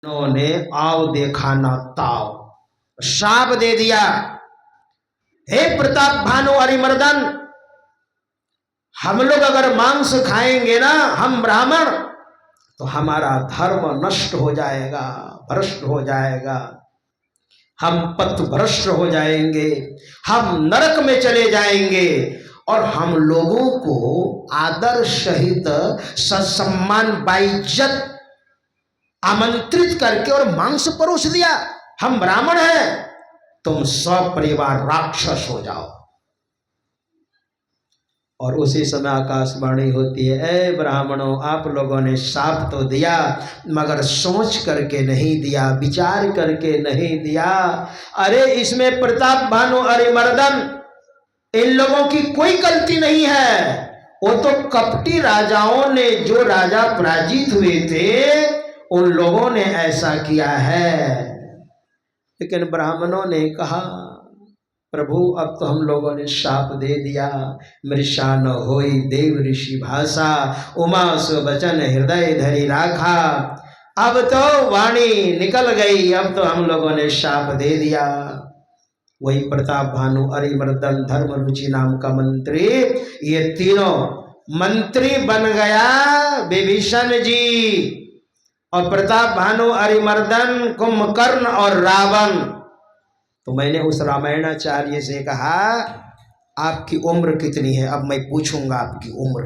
उन्होंने आव देखा ना ताव, शाप दे दिया। हे प्रताप भानु अरिमर्दन, हम लोग अगर मांस खाएंगे ना, हम ब्राह्मण, तो हमारा धर्म नष्ट हो जाएगा, भ्रष्ट हो जाएगा, हम पथभ्रष्ट हो जाएंगे, हम नरक में चले जाएंगे। और हम लोगों को आदर सहित ससम्मान बाइज्जत आमंत्रित करके और मांस परोस दिया। हम ब्राह्मण हैं, तुम सब परिवार राक्षस हो जाओ। और उसी समय आकाशवाणी होती है, ए ब्राह्मणों, आप लोगों ने शाप तो दिया मगर सोच करके नहीं दिया, विचार करके नहीं दिया। अरे इसमें प्रताप भानु अरिमर्दन, इन लोगों की कोई गलती नहीं है। वो तो कपटी राजाओं ने, जो राजा पराजित हुए थे, उन लोगों ने ऐसा किया है। लेकिन ब्राह्मणों ने कहा, प्रभु अब तो हम लोगों ने शाप दे दिया, मृषा न होई देव ऋषि भाषा, उमा सो बचन हृदय धरी राखा। अब तो वाणी निकल गई, अब तो हम लोगों ने शाप दे दिया। वही प्रताप भानु अरिमर्दन धर्म रुचि नाम का मंत्री, ये तीनों मंत्री बन गया विभीषण जी, और प्रताप भानु अरिमर्दन, कुंभकर्ण और रावण। तो मैंने उस रामायणाचार्य से कहा, आपकी उम्र कितनी है? अब मैं पूछूंगा आपकी उम्र,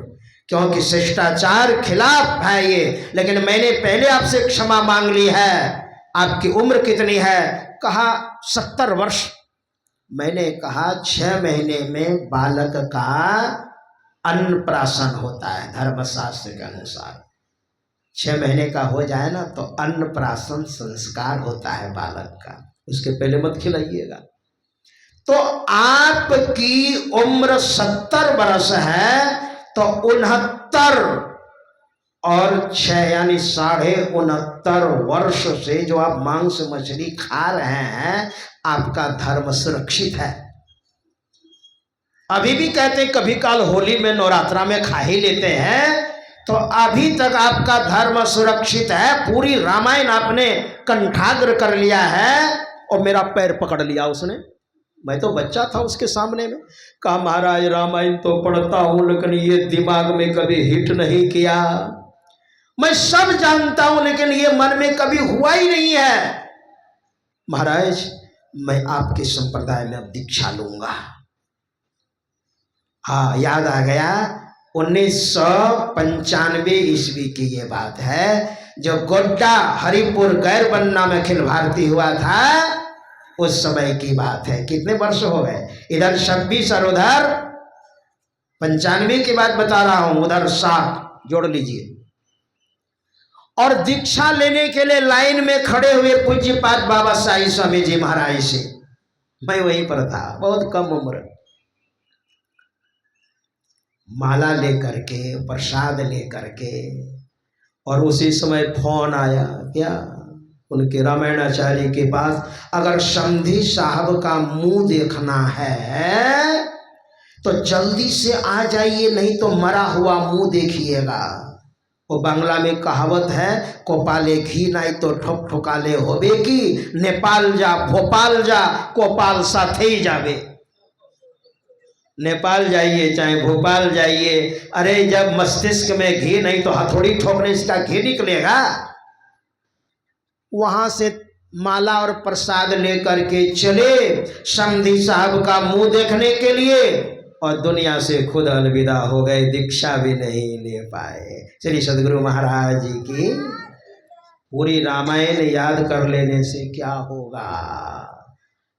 क्योंकि शिष्टाचार खिलाफ है ये, लेकिन मैंने पहले आपसे क्षमा मांग ली है। आपकी उम्र कितनी है? कहा 70 वर्ष। मैंने कहा 6 महीने में बालक का अन्नप्राशन होता है धर्मशास्त्र के अनुसार। 6 महीने का हो जाए ना तो अन्नप्राशन संस्कार होता है बालक का, उसके पहले मत खिलाइएगा। तो आपकी उम्र 70 वर्ष है, तो 69 और 6 यानी 69.5 वर्ष से जो आप मांस मछली खा रहे हैं, आपका धर्म सुरक्षित है। अभी भी कहते हैं कभी काल होली में नवरात्रा में खा ही लेते हैं, तो अभी तक आपका धर्म सुरक्षित है। पूरी रामायण आपने कंठाग्र कर लिया है। और मेरा पैर पकड़ लिया उसने, मैं तो बच्चा था उसके सामने में। कहा महाराज रामायण तो पढ़ता हूं, लेकिन ये दिमाग में कभी हिट नहीं किया। मैं सब जानता हूं, लेकिन ये मन में कभी हुआ ही नहीं है। महाराज मैं आपके संप्रदाय में अब दीक्षा लूंगा। हाँ, याद आ गया, 1995 ईस्वी की ये बात है, जो गोड्डा हरिपुर गैरबन्ना में अखिल भारती हुआ था, उस समय की बात है। कितने वर्ष हो गए? इधर 26 और उधर 95 की बात बता रहा हूं, उधर 7 जोड़ लीजिए। और दीक्षा लेने के लिए लाइन में खड़े हुए पूज्यपाद बाबा साई स्वामी जी महाराज से, मैं वहीं पर था, बहुत कम उम्र। माला लेकर के, प्रसाद लेकर के, और उसी समय फोन आया, क्या उनके रामायणाचार्य के पास, अगर समधी साहब का मुंह देखना है तो जल्दी से आ जाइए, नहीं तो मरा हुआ मुंह देखिएगा। वो बांग्ला में कहावत है, कोपाले घी नहीं तो ठोक ठोकाले होबे की, नेपाल जा भोपाल जा कोपाल साथे ही जावे। नेपाल जाइए चाहे भोपाल जाइए, अरे जब मस्तिष्क में घी नहीं तो हथौड़ी ठोकने से घी निकलेगा। वहां से माला और प्रसाद लेकर के चले समधी साहब का मुंह देखने के लिए, और दुनिया से खुद अलविदा हो गए, दीक्षा भी नहीं ले पाए। श्री सदगुरु महाराज जी की पूरी रामायण याद कर लेने से क्या होगा।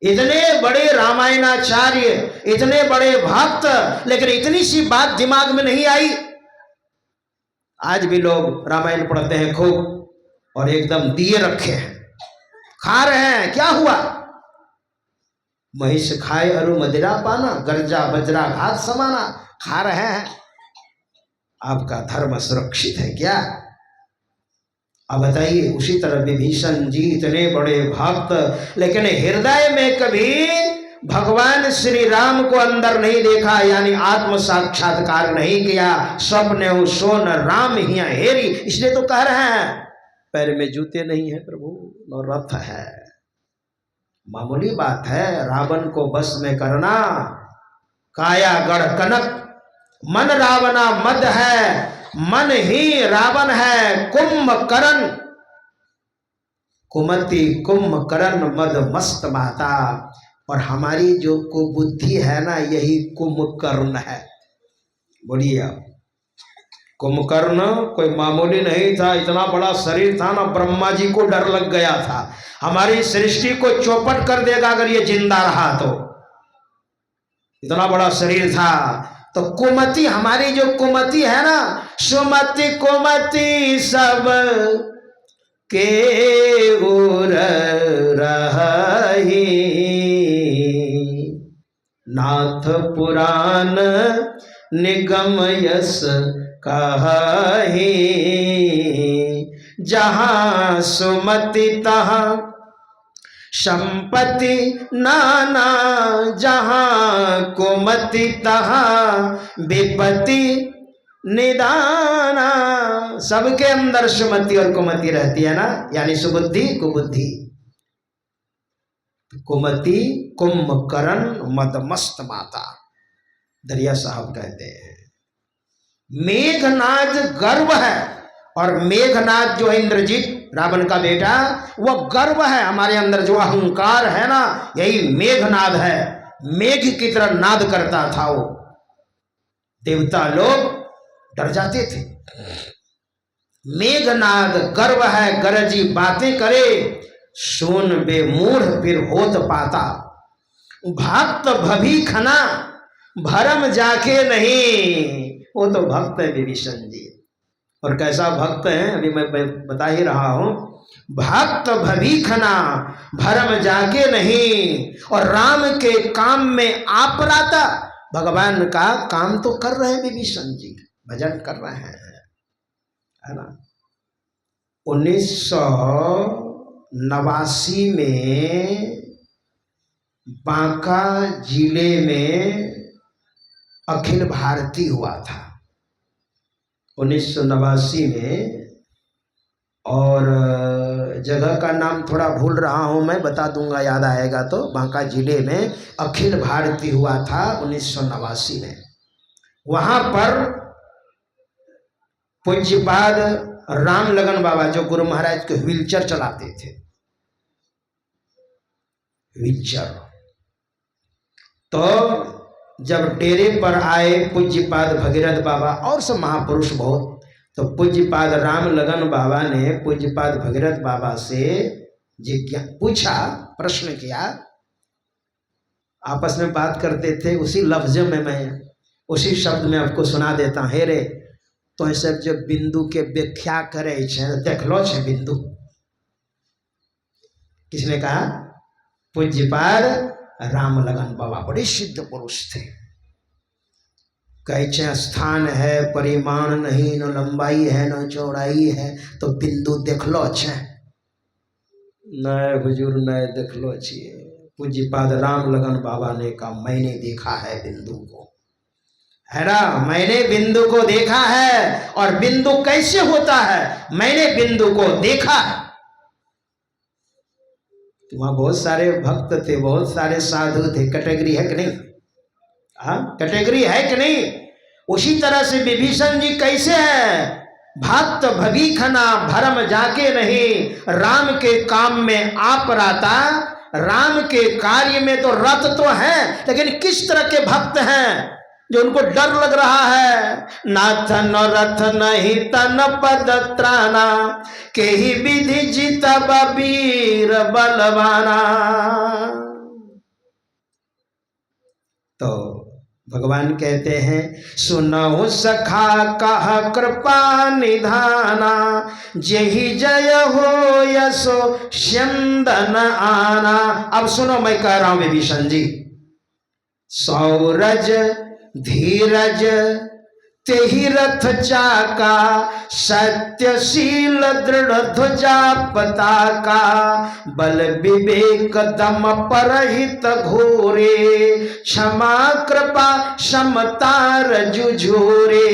इतने बड़े रामायणाचार्य, इतने बड़े भक्त, लेकिन इतनी सी बात दिमाग में नहीं आई। आज भी लोग रामायण पढ़ते हैं खूब, और एकदम दिए रखे हैं, खा रहे हैं। क्या हुआ? महिष खाए अरु मदिरा पाना, गर्जा बजरा घात समाना, खा रहे हैं। आपका धर्म सुरक्षित है क्या? अब बताइए। उसी तरह विभीषण जी इतने बड़े भक्त, लेकिन हृदय में कभी भगवान श्री राम को अंदर नहीं देखा, यानी आत्म साक्षात्कार नहीं किया। स्वप्ने सोन राम हिया हेरी, इसलिए तो कह रहे हैं पैर में जूते नहीं है प्रभु, और रथ है। मामूली बात है रावण को बस में करना। काया गढ़ कनक मन रावणा मद है, मन ही रावण है कुंभकर्ण। कुमति कुंभकर्ण मद मस्त माता। और हमारी जो कुबुद्धि है ना, यही कुंभकर्ण है। बोलिए आप। कुंभकर्ण कोई मामूली नहीं था, इतना बड़ा शरीर था ना, ब्रह्मा जी को डर लग गया था हमारी सृष्टि को चौपट कर देगा अगर ये जिंदा रहा तो। इतना बड़ा शरीर था। तो कुमति, हमारी जो कुमति है ना, सुमति कुमति सब के उर रही, नाथ पुराण निगम यस कही। जहाँ सुमति तहाँ संपत्ति नाना, जहाँ कुमति तहाँ विपत्ति निदाना। सबके अंदर सुमति और कुमति रहती है ना, यानी सुबुद्धि कुबुद्धि। कुमति कुंभकर्ण मदमस्त माता, दरिया साहब कहते हैं। मेघनाद गर्व है, और मेघनाद जो है इंद्रजीत रावण का बेटा, वह गर्व है। हमारे अंदर जो अहंकार है ना, यही मेघनाद है। मेघ की तरह नाद करता था वो, देवता लोग डर जाते थे। मेघनाद गर्व है, गरजी बातें करे, सुन बेमूढ़ फिर होत पाता। भक्त भविखना भरम जाके नहीं, वो तो भक्त है विभीषण जी। और कैसा भक्त है अभी मैं बता ही रहा हूं। भक्त भविखना भरम जाके नहीं, और राम के काम में आप राता। भगवान का काम तो कर रहे हैं विभीषण जी, भजन कर रहे हैं, है ना। 1989 में बांका जिले में अखिल भारतीय हुआ था, 1989 में। और जगह का नाम थोड़ा भूल रहा हूँ मैं, बता दूंगा याद आएगा तो। बांका जिले में अखिल भारतीय हुआ था 1989 में। वहाँ पर पूज्यपाद राम लगन बाबा, जो गुरु महाराज के व्हीलचेयर चलाते थे, व्हीलचेयर, तो जब डेरे पर आए पूज्यपाद भगीरथ बाबा और सब महापुरुष बहुत, तो पूज्यपाद राम लगन बाबा ने पूज्यपाद भगीरथ बाबा से पूछा, प्रश्न किया। आपस में बात करते थे, उसी लफ्ज में मैं उसी शब्द में आपको सुना देता हूँ। हे रे, तो सब जो बिंदु के व्याख्या करे देख लो छे बिंदु। किसने कहा? पूज्यपाद राम लगन बाबा, बड़े सिद्ध पुरुष थे। कहे स्थान है परिमाण नहीं, न लंबाई है न चौड़ाई है, तो बिंदु देख लो छे। नए हुजूर नए देख लो छिए। पूज्यपाद राम लगन बाबा ने कहा, मैंने देखा है बिंदु को, है ना, मैंने बिंदु को देखा है। और बिंदु कैसे होता है, मैंने बिंदु को देखा है। वहां बहुत सारे भक्त थे, बहुत सारे साधु थे, कैटेगरी है कि नहीं? हाँ, कैटेगरी है कि नहीं? उसी तरह से विभीषण जी कैसे है? भक्त भविखना भरम जाके नहीं, राम के काम में आप राता। राम के कार्य में तो रत तो है, लेकिन किस तरह के भक्त हैं जो उनको डर लग रहा है। नाथ न रथ नहीं तन पद त्राना, के ही विधि जीता वीर बलवाना। तो भगवान कहते हैं, सुनहु सखा कहा कृपा निधाना, जेहि जय हो यशो स्यंदन आना। अब सुनो, मैं कह रहा हूं विभीषण जी, सौरज धीरज तेहि रथ चाका, सत्यशील दृढ़ ध्वजा पताका, बल विवेक दम परहित घोरे, क्षमा कृपा समता जुझोरे,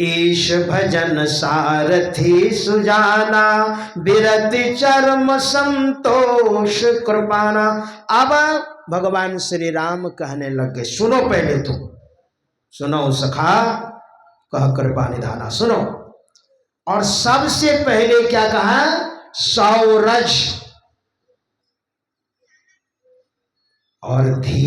ईश भजन सारथी सुजाना, बिरति चरम संतोष कृपाना। अब भगवान श्री राम कहने लगे, सुनो पहले तो सुनो सखा, कह कृपा निधाना, सुनो। और सबसे पहले क्या कहा? सौरज और धीरे